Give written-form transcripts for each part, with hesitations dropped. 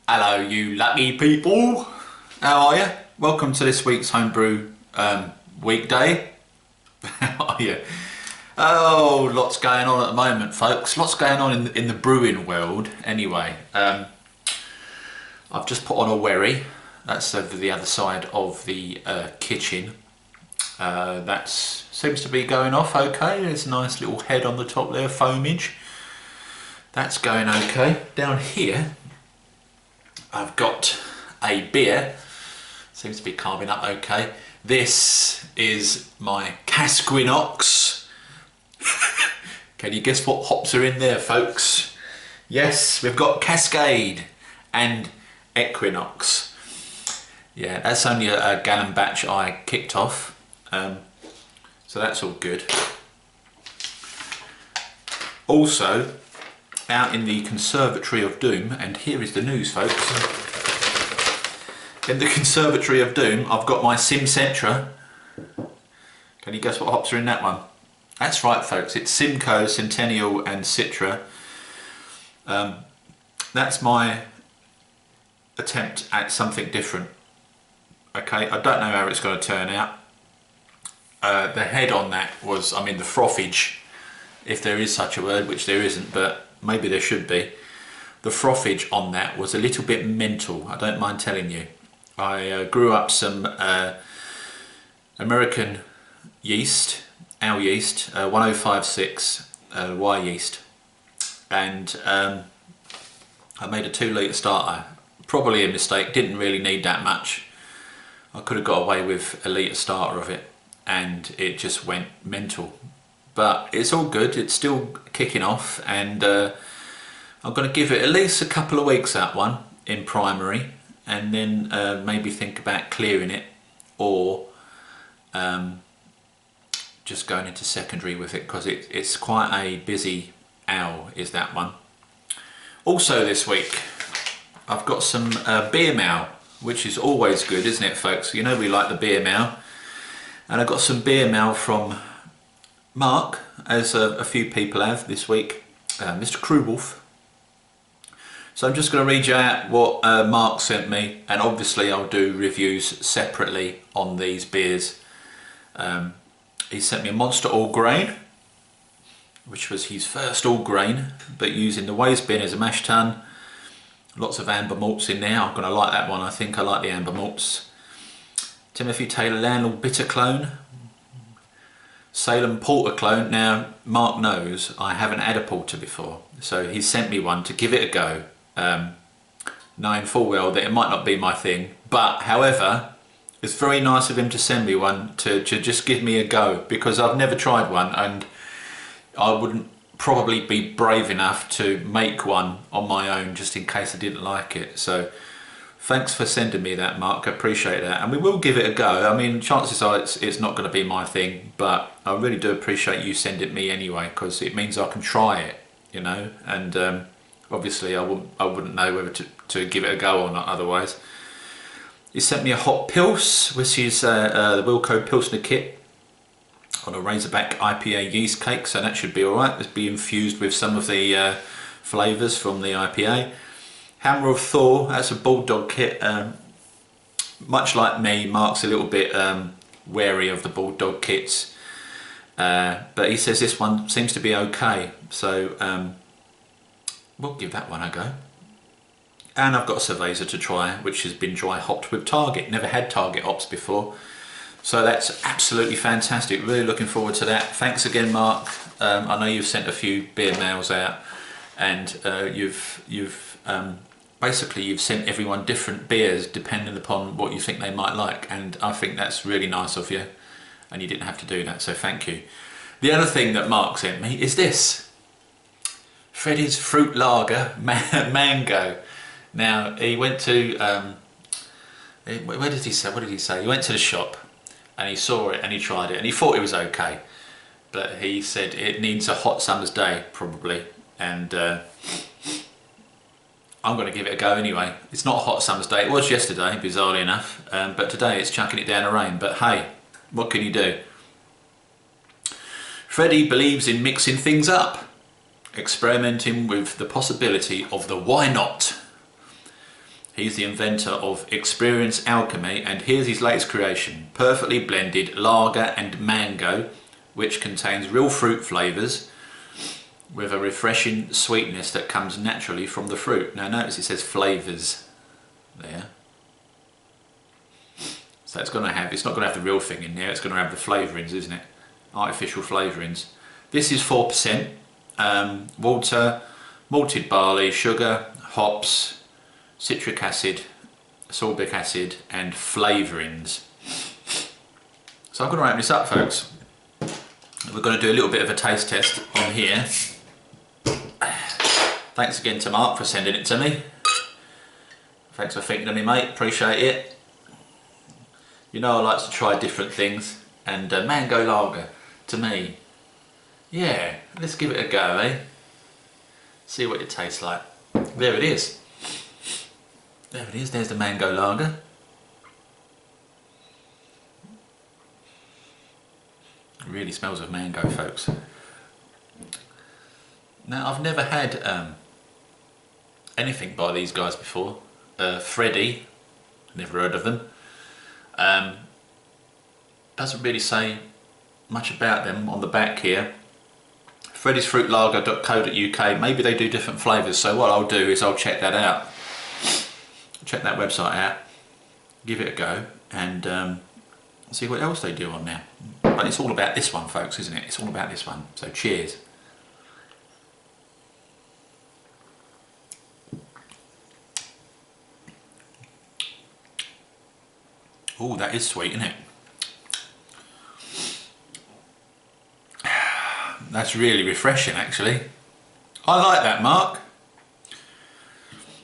Hello you lucky people, how are you? Welcome to this week's homebrew weekday. How are you? Oh, lots going on at the moment folks, lots going on in the brewing world anyway. I've just put on a wherry, that's over the other side of the kitchen. That seems to be going off okay, there's a nice little head on the top there, foamage. That's going okay. Down here I've got a beer, seems to be carving up okay. This is my Casquinox. Can you guess what hops are in there folks? Yes, we've got Cascade and Equinox. Yeah, that's only a gallon batch I kicked off, so that's all good. Also, out in the Conservatory of Doom, and here is the news folks. In the Conservatory of Doom I've got my Simcentra. Can you guess what hops are in that one? That's right folks, it's Simcoe, Centennial and Citra. That's my attempt at something different. Okay, I don't know how it's going to turn out. The head on that was, I mean the frothage, if there is such a word, which there isn't, but maybe there should be. The frothage on that was a little bit mental, I don't mind telling you. I grew up some American yeast, our yeast, 1056 Y yeast, and I made a 2 litre starter. Probably a mistake, didn't really need that much. I could have got away with a litre starter of it and it just went mental. But it's all good, it's still kicking off, and I'm going to give it at least a couple of weeks, that one, in primary, and then maybe think about clearing it, or just going into secondary with it, because it's quite a busy owl, is that one. Also this week, I've got some Beermail, which is always good, isn't it folks? You know we like the Beermail, and I've got some Beermail from Mark, as a few people have this week, Mr. Crewwolf. So I'm just going to read you out what Mark sent me, and obviously I'll do reviews separately on these beers. He sent me a Monster All Grain, which was his first all grain, but using the waste bin as a mash tun. Lots of amber malts in there, I'm going to like that one, I think I like the amber malts. Timothy Taylor Landlord Bitter Clone. Salem Porter clone. Now Mark knows I haven't had a porter before, so he sent me one to give it a go, knowing full well that it might not be my thing, but however it's very nice of him to send me one to just give me a go, because I've never tried one and I wouldn't probably be brave enough to make one on my own just in case I didn't like it. So thanks for sending me that, Mark, I appreciate that, and we will give it a go. I mean, chances are it's not going to be my thing, but I really do appreciate you sending it me anyway, because it means I can try it, you know, and obviously I wouldn't know whether to give it a go or not otherwise. He sent me a hot Pils, which is the Wilco Pilsner kit on a Razorback IPA yeast cake, so that should be alright. Let's be infused with some of the flavours from the IPA. Hammer of Thor, that's a Bulldog kit. Much like me, Mark's a little bit wary of the Bulldog kits, but he says this one seems to be okay, so we'll give that one a go. And I've got a Cerveza to try, which has been dry hopped with Target. Never had Target hops before, so that's absolutely fantastic. Really looking forward to that. Thanks again, Mark. I know you've sent a few beer mails out, and basically you've sent everyone different beers depending upon what you think they might like, and I think that's really nice of you, and you didn't have to do that, so thank you. The other thing that Mark sent me is this Freddy's Fruit Lager Mango. Now he went to what did he say? He went to the shop and he saw it and he tried it and he thought it was okay, but he said it needs a hot summer's day probably, and I'm going to give it a go anyway. It's not a hot summer's day, it was yesterday bizarrely enough, but today it's chucking it down the rain, but hey, what can you do? Freddie believes in mixing things up, experimenting with the possibility of the why not. He's the inventor of Experience Alchemy, and here's his latest creation, perfectly blended lager and mango, which contains real fruit flavours with a refreshing sweetness that comes naturally from the fruit. Now notice it says flavours there. So it's not going to have the real thing in there, it's going to have the flavourings, isn't it? Artificial flavourings. This is 4%, water, malted barley, sugar, hops, citric acid, sorbic acid and flavourings. So I'm going to open this up, folks. We're going to do a little bit of a taste test on here. Thanks again to Mark for sending it to me. Thanks for thinking of me, mate, appreciate it. You know I like to try different things, and mango lager, to me, yeah, let's give it a go, eh? See what it tastes like. There it is. There it is, there's the mango lager. It really smells of mango, folks. Now, I've never had anything by these guys before. Freddy, never heard of them. Doesn't really say much about them on the back here. freddysfruitlager.co.uk. Maybe they do different flavours, so what I'll do is I'll check that out. Check that website out, give it a go, and see what else they do on there. But it's all about this one, folks, isn't it? It's all about this one. So cheers. Oh, that is sweet, isn't it? That's really refreshing, actually. I like that, Mark.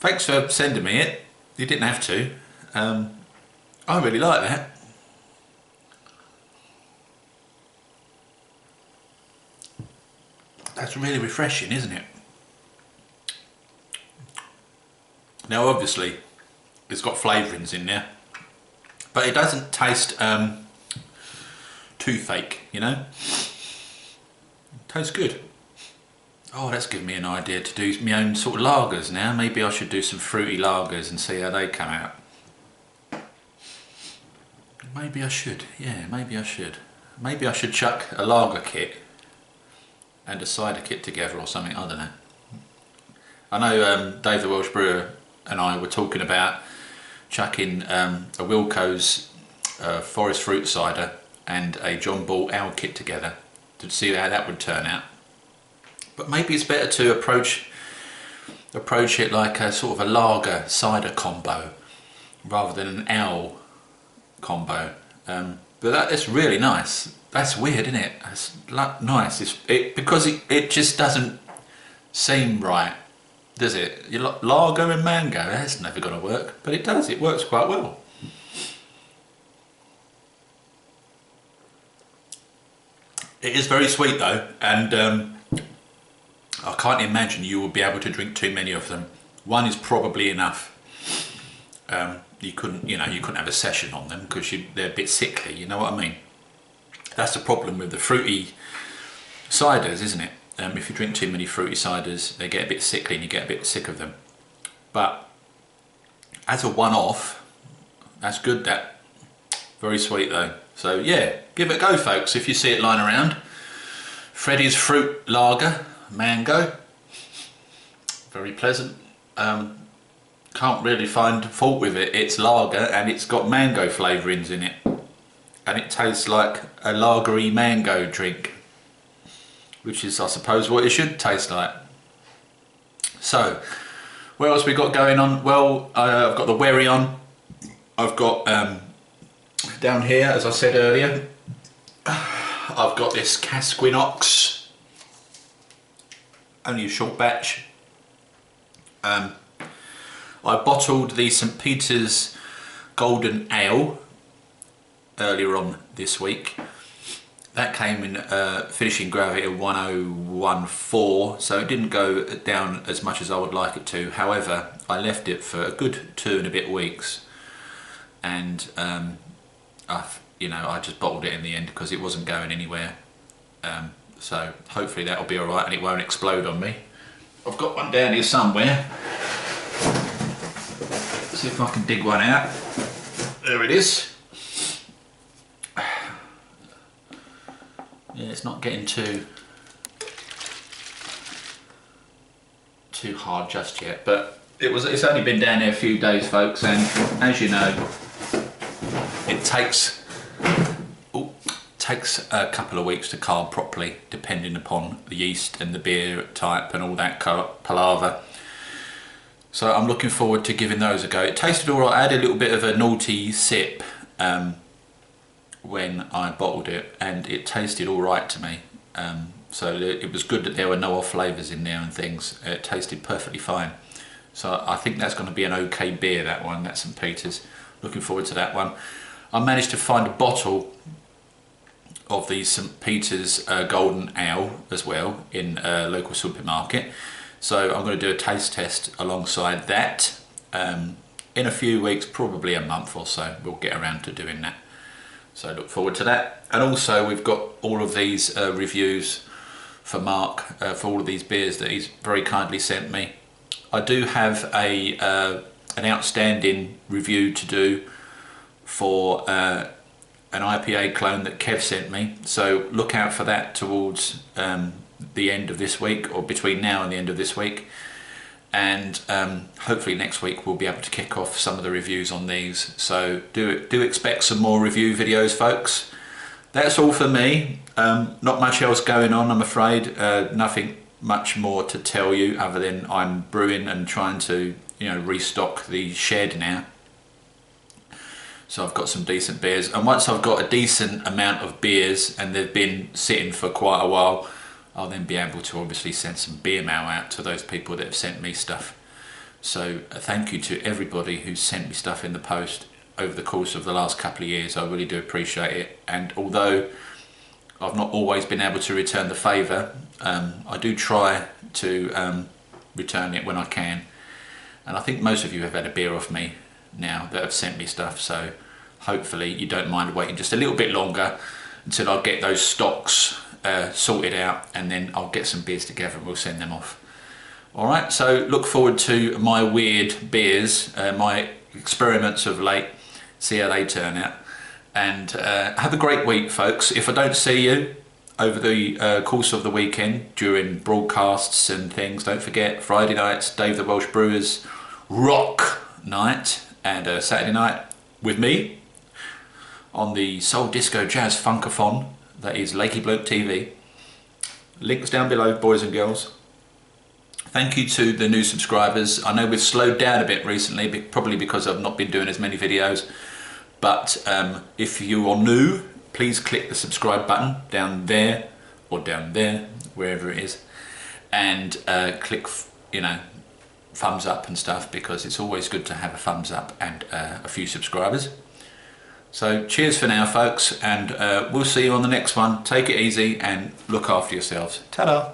Thanks for sending me it. You didn't have to. I really like that. That's really refreshing, isn't it? Now obviously it's got flavourings in there, but it doesn't taste too fake, you know? It tastes good. Oh, that's given me an idea to do my own sort of lagers now. Maybe I should do some fruity lagers and see how they come out. Maybe I should, yeah, maybe I should. Maybe I should chuck a lager kit and a cider kit together or something, I don't know. I know Dave the Welsh Brewer and I were talking about chucking a Wilco's forest fruit cider and a John Bull ale kit together to see how that would turn out. But maybe it's better to approach it like a sort of a lager cider combo rather than an ale combo. But that's really nice. That's weird, isn't it? That's nice. Because it just doesn't seem right, does it? Lager and mango, that's never going to work. But it does. It works quite well. It is very sweet though, and I can't imagine you will be able to drink too many of them. One is probably enough. You couldn't have a session on them because they're a bit sickly. You know what I mean? That's the problem with the fruity ciders, isn't it? If you drink too many fruity ciders, they get a bit sickly and you get a bit sick of them. But as a one-off, that's good. That very sweet though. So yeah, give it a go, folks. If you see it lying around, Freddy's Fruit Lager. Mango, very pleasant. Can't really find fault with it. It's lager and it's got mango flavourings in it, and it tastes like a lagery mango drink, which is, I suppose, what it should taste like. So, what else we got going on? Well, I've got the Wherry on. I've got down here, as I said earlier, I've got this Casquinox. Only a short batch. I bottled the St Peter's Golden Ale earlier on this week. That came in finishing gravity of 1014, so it didn't go down as much as I would like it to. However, I left it for a good 2 and a bit weeks, and I just bottled it in the end because it wasn't going anywhere. So hopefully that'll be alright and it won't explode on me. I've got one down here somewhere. See if I can dig one out. There it is. Yeah, it's not getting too hard just yet, but it's only been down there a few days, folks, and as you know, it takes a couple of weeks to carb properly, depending upon the yeast and the beer type and all that palaver. So I'm looking forward to giving those a go. It tasted all right. I had a little bit of a naughty sip when I bottled it, and it tasted all right to me. So it was good that there were no off flavours in there and things. It tasted perfectly fine. So I think that's going to be an okay beer, that one. That's St. Peter's. Looking forward to that one. I managed to find a bottle of the St. Peter's Golden Ale as well in a local supermarket. So I'm going to do a taste test alongside that. In a few weeks, probably a month or so, we'll get around to doing that. So look forward to that. And also we've got all of these reviews for Mark for all of these beers that he's very kindly sent me. I do have an outstanding review to do for an IPA clone that Kev sent me, so look out for that towards the end of this week, or between now and the end of this week, and hopefully next week we'll be able to kick off some of the reviews on these. So do expect some more review videos, folks. That's all for me. Not much else going on, I'm afraid. Nothing much more to tell you other than I'm brewing and trying to, you know, restock the shed now. So I've got some decent beers, and once I've got a decent amount of beers and they've been sitting for quite a while, I'll then be able to obviously send some beer mail out to those people that have sent me stuff. So thank you to everybody who's sent me stuff in the post over the course of the last couple of years. I really do appreciate it, and although I've not always been able to return the favour, I do try to return it when I can, and I think most of you have had a beer off me now that have sent me stuff, so hopefully you don't mind waiting just a little bit longer until I get those stocks sorted out, and then I'll get some beers together and we'll send them off. Alright, so look forward to my weird beers, my experiments of late, see how they turn out, and have a great week, folks. If I don't see you over the course of the weekend during broadcasts and things, don't forget Friday nights, Dave the Welsh Brewer's rock night, and Saturday night with me on the Soul Disco Jazz Funkathon, that is Lakey Bloke TV. Links down below, boys and girls. Thank you to the new subscribers. I know we've slowed down a bit recently, probably because I've not been doing as many videos, but if you are new, please click the subscribe button down there, or down there, wherever it is, and click, you know, thumbs up and stuff, because it's always good to have a thumbs up and a few subscribers. So cheers for now, folks, and we'll see you on the next one. Take it easy and look after yourselves. Ta-da!